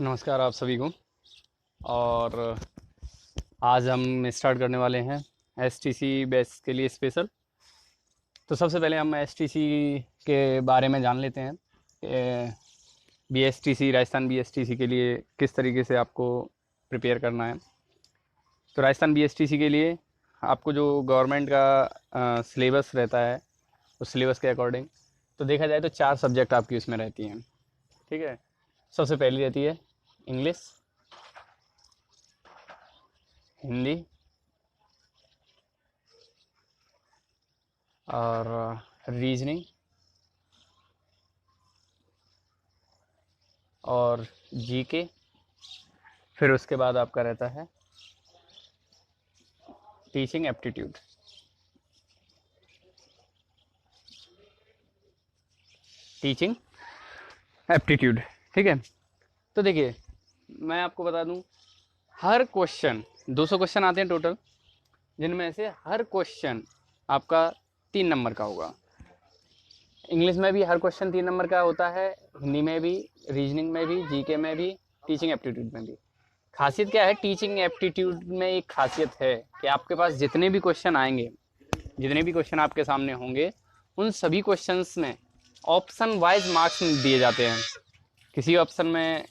नमस्कार आप सभी को। और आज हम स्टार्ट करने वाले हैं एसटीसी बैच के लिए स्पेशल। तो सबसे पहले हम एसटीसी के बारे में जान लेते हैं। बीएसटीसी राजस्थान बीएसटीसी के लिए किस तरीके से आपको प्रिपेयर करना है। तो राजस्थान बीएसटीसी के लिए आपको जो गवर्नमेंट का सिलेबस रहता है उस सिलेबस के अकॉर्डिंग तो देखा जाए तो 4 सब्जेक्ट आपकी उसमें रहती हैं। ठीक है। सबसे पहली रहती है इंग्लिश, हिंदी और रीजनिंग और जीके। फिर उसके बाद आपका रहता है टीचिंग एप्टीट्यूड। Teaching aptitude. ठीक है। तो देखिए मैं आपको बता दूं, हर क्वेश्चन 200 क्वेश्चन आते हैं टोटल, जिनमें से हर क्वेश्चन आपका 3 नंबर का होगा। इंग्लिश में भी हर क्वेश्चन 3 नंबर का होता है, हिंदी में भी, रीजनिंग में भी, जीके में भी, टीचिंग एप्टीट्यूड में भी। खासियत क्या है टीचिंग एप्टीट्यूड में? एक खासियत है कि आपके पास जितने भी क्वेश्चन आएंगे, जितने भी क्वेश्चन आपके सामने होंगे, उन सभी क्वेश्चंस में ऑप्शन वाइज मार्क्स दिए जाते हैं। किसी ऑप्शन में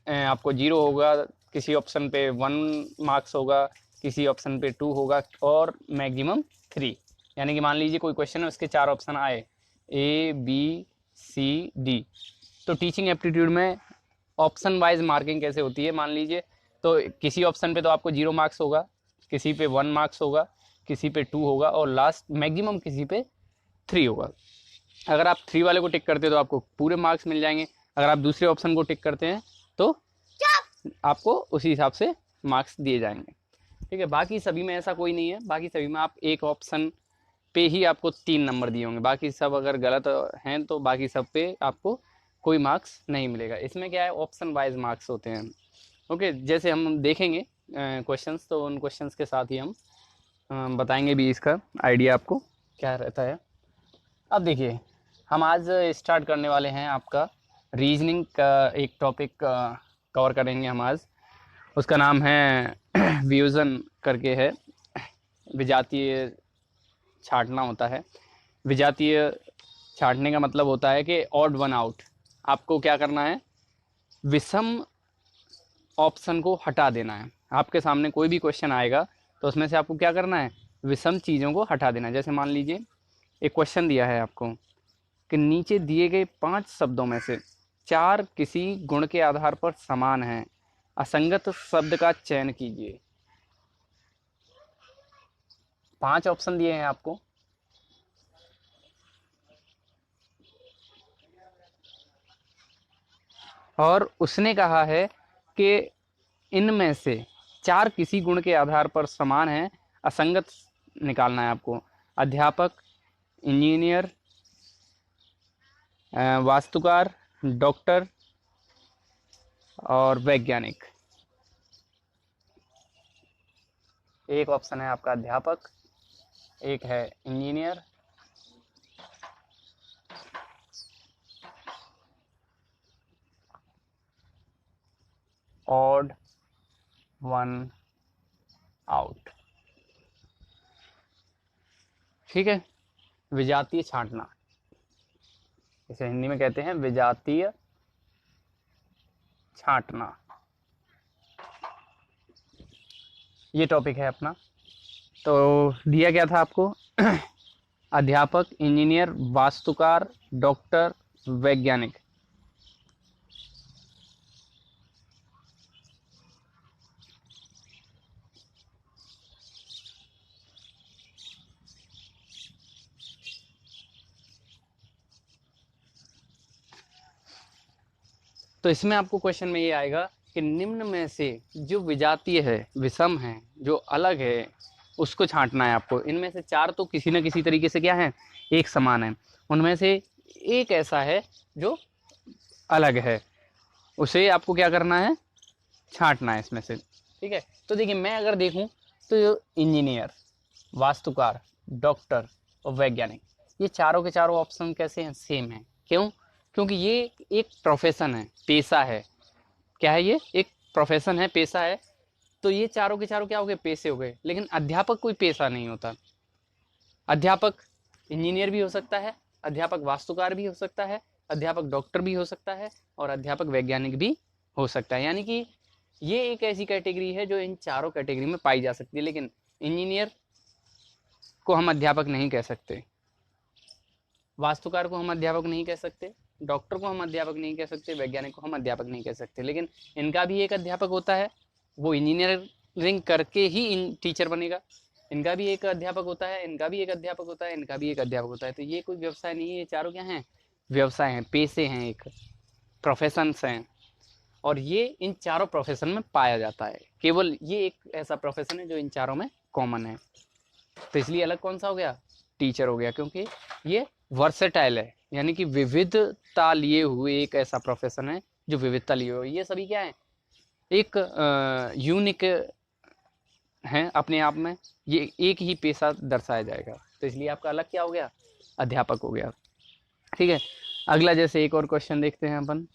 आपको 0 होगा, किसी ऑप्शन पे 1 मार्क्स होगा, किसी ऑप्शन पे 2 होगा और मैक्सिमम 3। यानी कि मान लीजिए कोई क्वेश्चन है, उसके 4 ऑप्शन आए, ए बी सी डी। तो टीचिंग एप्टीट्यूड में ऑप्शन वाइज मार्किंग कैसे होती है, मान लीजिए तो किसी ऑप्शन पे तो आपको 0 मार्क्स होगा, किसी पे 1 मार्क्स होगा, किसी पे 2 होगा और लास्ट मैक्सिमम किसी पे 3 होगा। अगर आप 3 वाले को टिक करते हैं तो आपको पूरे मार्क्स मिल जाएंगे। अगर आप दूसरे ऑप्शन को टिक करते हैं तो आपको उसी हिसाब से मार्क्स दिए जाएंगे। ठीक है। बाकी सभी में ऐसा कोई नहीं है, बाकी सभी में आप एक ऑप्शन पे ही आपको 3 नंबर दिए होंगे, बाकी सब अगर गलत हैं तो बाकी सब पे आपको कोई मार्क्स नहीं मिलेगा। इसमें क्या है, ऑप्शन वाइज मार्क्स होते हैं। ओके, जैसे हम देखेंगे क्वेश्चंस, तो उन क्वेश्चंस के साथ ही हम बताएंगे भी इसका आइडिया आपको क्या रहता है। अब देखिए हम आज स्टार्ट करने वाले हैं आपका रीजनिंग का एक टॉपिक कवर करेंगे हम आज। उसका नाम है व्यूजन करके है। विजातीय छांटना होता है। विजातीय छांटने का मतलब होता है कि ऑड वन आउट। आपको क्या करना है, विषम ऑप्शन को हटा देना है। आपके सामने कोई भी क्वेश्चन आएगा तो उसमें से आपको क्या करना है, विषम चीज़ों को हटा देना है। जैसे मान लीजिए एक क्वेश्चन दिया है आपको कि नीचे दिए गए 5 शब्दों में से 4 किसी गुण के आधार पर समान हैं, असंगत शब्द का चयन कीजिए। 5 ऑप्शन दिए हैं आपको, और उसने कहा है कि इनमें से 4 किसी गुण के आधार पर समान हैं, असंगत निकालना है आपको। अध्यापक, इंजीनियर, वास्तुकार, डॉक्टर और वैज्ञानिक। एक ऑप्शन है आपका अध्यापक, एक है इंजीनियर, ऑड वन आउट। ठीक है। विजातीय छांटना, इसे हिंदी में कहते हैं विजातीय छांटना। ये टॉपिक है अपना। तो दिया गया था आपको अध्यापक, इंजीनियर, वास्तुकार, डॉक्टर, वैज्ञानिक। तो इसमें आपको क्वेश्चन में ये आएगा कि निम्न में से जो विजातीय है, विषम है, जो अलग है, उसको छांटना है आपको। इनमें से 4 तो किसी न किसी तरीके से क्या है, एक समान है। उनमें से एक ऐसा है जो अलग है, उसे आपको क्या करना है, छांटना है इसमें से। ठीक है। तो देखिए मैं अगर देखूं तो इंजीनियर, वास्तुकार, डॉक्टर और वैज्ञानिक, ये चारों के चारों ऑप्शन कैसे हैं, सेम है। क्यों? क्योंकि ये एक प्रोफेशन है, पेशा है। क्या है, ये एक प्रोफेशन है, पेशा है। तो ये चारों के चारों क्या हो गए, पेशे हो गए। लेकिन अध्यापक कोई पेशा नहीं होता। अध्यापक इंजीनियर भी हो सकता है, अध्यापक वास्तुकार भी हो सकता है, अध्यापक डॉक्टर भी हो सकता है, और अध्यापक वैज्ञानिक भी हो सकता है। यानी कि ये एक ऐसी कैटेगरी है जो इन चारों कैटेगरी में पाई जा सकती है। लेकिन इंजीनियर को हम अध्यापक नहीं कह सकते, वास्तुकार को हम अध्यापक नहीं कह सकते, डॉक्टर को हम अध्यापक नहीं कह सकते, वैज्ञानिक को हम अध्यापक नहीं कह सकते। लेकिन इनका भी एक अध्यापक होता है, वो इंजीनियरिंग करके ही टीचर बनेगा। इनका भी एक अध्यापक होता है, इनका भी एक अध्यापक होता है, इनका भी एक अध्यापक होता है। तो ये कोई व्यवसाय नहीं है, ये चारों क्या हैं, व्यवसाय हैं, पेशे हैं, एक प्रोफेशंस हैं। और ये इन चारों प्रोफेशन में पाया जाता है। केवल ये एक ऐसा प्रोफेशन है जो इन चारों में कॉमन है। तो इसलिए अलग कौन सा हो गया, टीचर हो गया, क्योंकि ये वर्सेटाइल है, यानी कि विविधता लिए हुए एक ऐसा प्रोफेशन है जो विविधता लिए हुए। ये सभी क्या है, एक यूनिक हैं अपने आप में, ये एक ही पेशा दर्शाया जाएगा। तो इसलिए आपका अलग क्या हो गया, अध्यापक हो गया। ठीक है, अगला जैसे एक और क्वेश्चन देखते हैं अपन।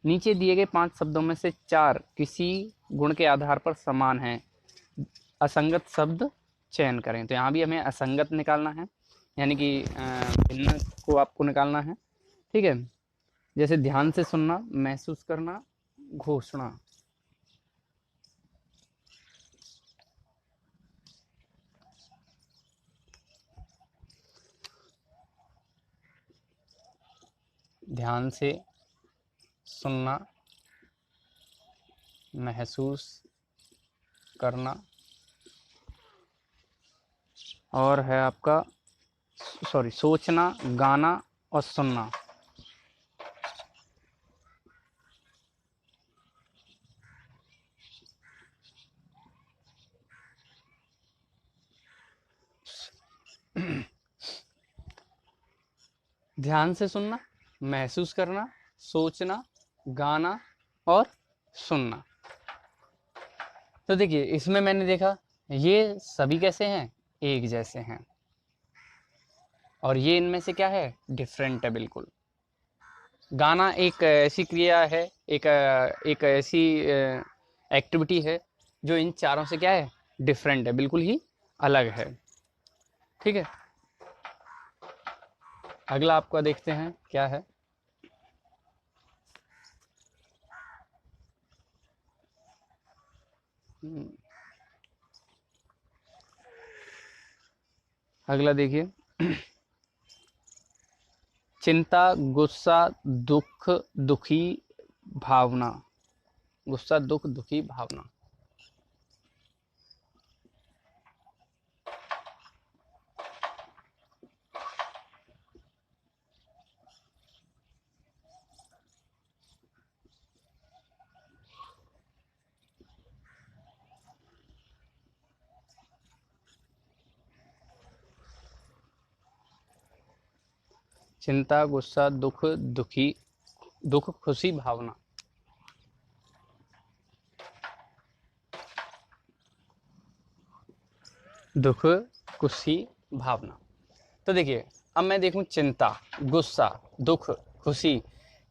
नीचे दिए गए 5 शब्दों में से 4 किसी गुण के आधार पर समान हैं, असंगत शब्द चयन करें। तो यहाँ भी हमें असंगत निकालना है, यानी कि भिन्न को आपको निकालना है। ठीक है, जैसे ध्यान से सुनना, महसूस करना, घोषणा। ध्यान से सुनना, महसूस करना, और है आपका सोचना, गाना और सुनना। ध्यान से सुनना, महसूस करना, सोचना, गाना और सुनना। तो देखिए इसमें मैंने देखा ये सभी कैसे हैं, एक जैसे हैं, और ये इनमें से क्या है, डिफरेंट है बिल्कुल। गाना एक ऐसी क्रिया है, एक ऐसी एक्टिविटी है जो इन चारों से क्या है, डिफरेंट है, बिल्कुल ही अलग है। ठीक है, अगला आपका देखते हैं क्या है। अगला देखिए, चिंता, गुस्सा, दुख, दुखी भावना। गुस्सा, दुख, दुखी भावना। चिंता, गुस्सा, दुख, दुखी, दुख, खुशी, भावना। दुख, खुशी, भावना। तो देखिए अब मैं देखूं, चिंता, गुस्सा, दुख, खुशी,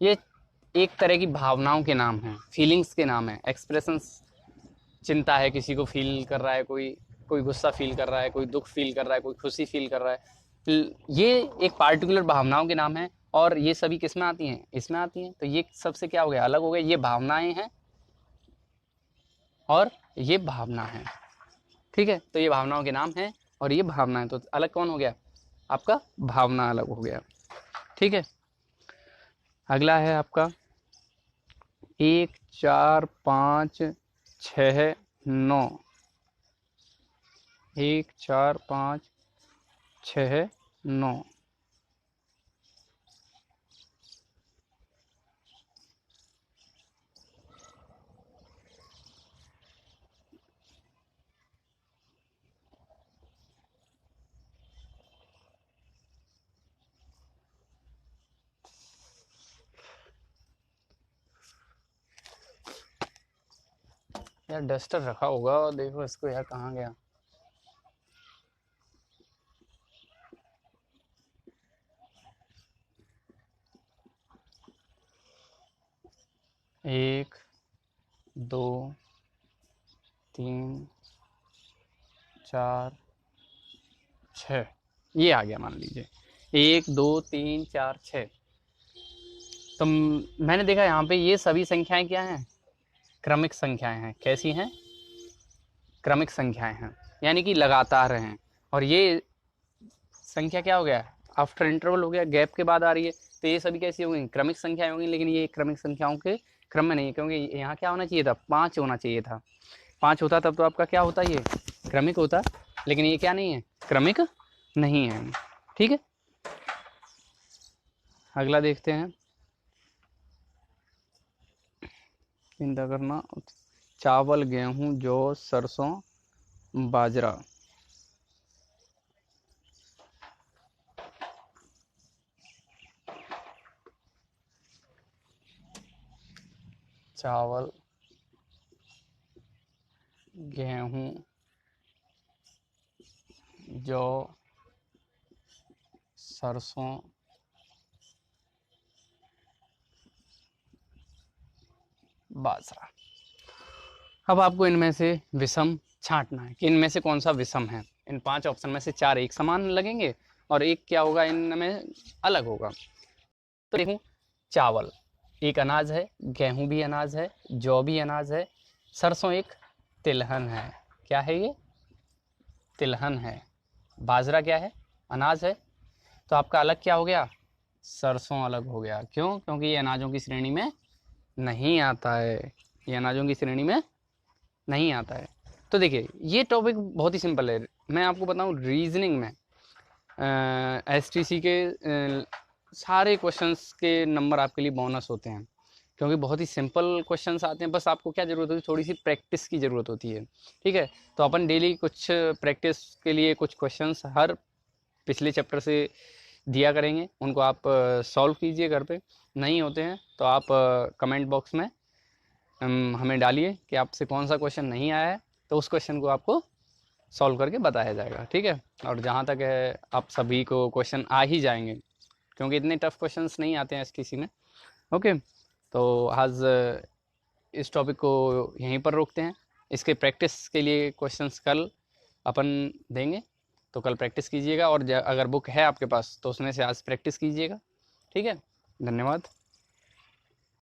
ये एक तरह की भावनाओं के नाम हैं, फीलिंग्स के नाम हैं, एक्सप्रेशंस। चिंता है, किसी को फील कर रहा है, कोई कोई गुस्सा फील कर रहा है, कोई दुख फील कर रहा है, कोई खुशी फील कर रहा है। ये एक पार्टिकुलर भावनाओं के नाम हैं, और ये सभी किस में आती हैं, इसमें आती हैं। तो ये सबसे क्या हो गया, अलग हो गया। ये भावनाएं हैं और ये भावना है। ठीक है, तो ये भावनाओं के नाम हैं और ये भावनाएं, तो अलग कौन हो गया, आपका भावना अलग हो गया। ठीक है, अगला है आपका 1, 4, 5, 6, 9। 1, 4, 5, 6, 9। यार डस्टर रखा होगा, देखो इसको यार, कहाँ गया। एक, 2 3 4 6, ये आ गया मान लीजिए 1 2 3 4 6। तो मैंने देखा यहाँ पे ये सभी संख्याएं क्या हैं, क्रमिक संख्याएं हैं। कैसी हैं, क्रमिक संख्याएं हैं, यानी कि लगातार हैं। और ये संख्या क्या हो गया, आफ्टर इंटरवल हो गया, गैप के बाद आ रही है, तो ये सभी कैसी होंगी, क्रमिक संख्याएं होंगी। लेकिन ये क्रमिक संख्याओं के क्रम में नहीं है, क्योंकि यहाँ क्या होना चाहिए था, 5 होना चाहिए था। 5 होता तब तो आपका क्या होता, ये क्रमिक होता। लेकिन ये क्या नहीं है, क्रमिक नहीं है। ठीक है, अगला देखते हैं। चिंता करना, चावल, गेहूं, जौ, सरसों, बाजरा। चावल, गेहूं, जौ, सरसों, बाजरा। अब आपको इनमें से विषम छांटना है कि इनमें से कौन सा विषम है। इन 5 ऑप्शन में से 4 एक समान लगेंगे और एक क्या होगा, इनमें अलग होगा। तो देखो, चावल एक अनाज है, गेहूं भी अनाज है, जौ भी अनाज है, सरसों एक तिलहन है। क्या है ये, तिलहन है। बाजरा क्या है, अनाज है। तो आपका अलग क्या हो गया, सरसों अलग हो गया। क्यों, क्योंकि ये अनाजों की श्रेणी में नहीं आता है, ये अनाजों की श्रेणी में नहीं आता है। तो देखिए, ये टॉपिक बहुत ही सिंपल है। मैं आपको बताऊं, रीजनिंग में एसटीसी के सारे क्वेश्चंस के नंबर आपके लिए बोनस होते हैं, क्योंकि बहुत ही सिंपल क्वेश्चंस आते हैं। बस आपको क्या ज़रूरत होती है, थोड़ी सी प्रैक्टिस की ज़रूरत होती है। ठीक है, तो अपन डेली कुछ प्रैक्टिस के लिए कुछ क्वेश्चंस हर पिछले चैप्टर से दिया करेंगे, उनको आप सॉल्व कीजिए घर पे। नहीं होते हैं तो आप कमेंट बॉक्स में हमें डालिए कि आपसे कौन सा क्वेश्चन नहीं आया है, तो उस क्वेश्चन को आपको सॉल्व करके बताया जाएगा। ठीक है, और जहाँ तक है आप सभी को क्वेश्चन आ ही जाएंगे, क्योंकि इतने टफ क्वेश्चंस नहीं आते हैं एसटीसी में। ओके, तो आज इस टॉपिक को यहीं पर रोकते हैं। इसके प्रैक्टिस के लिए क्वेश्चंस कल अपन देंगे, तो कल प्रैक्टिस कीजिएगा। और अगर बुक है आपके पास तो उसमें से आज प्रैक्टिस कीजिएगा। ठीक है, धन्यवाद।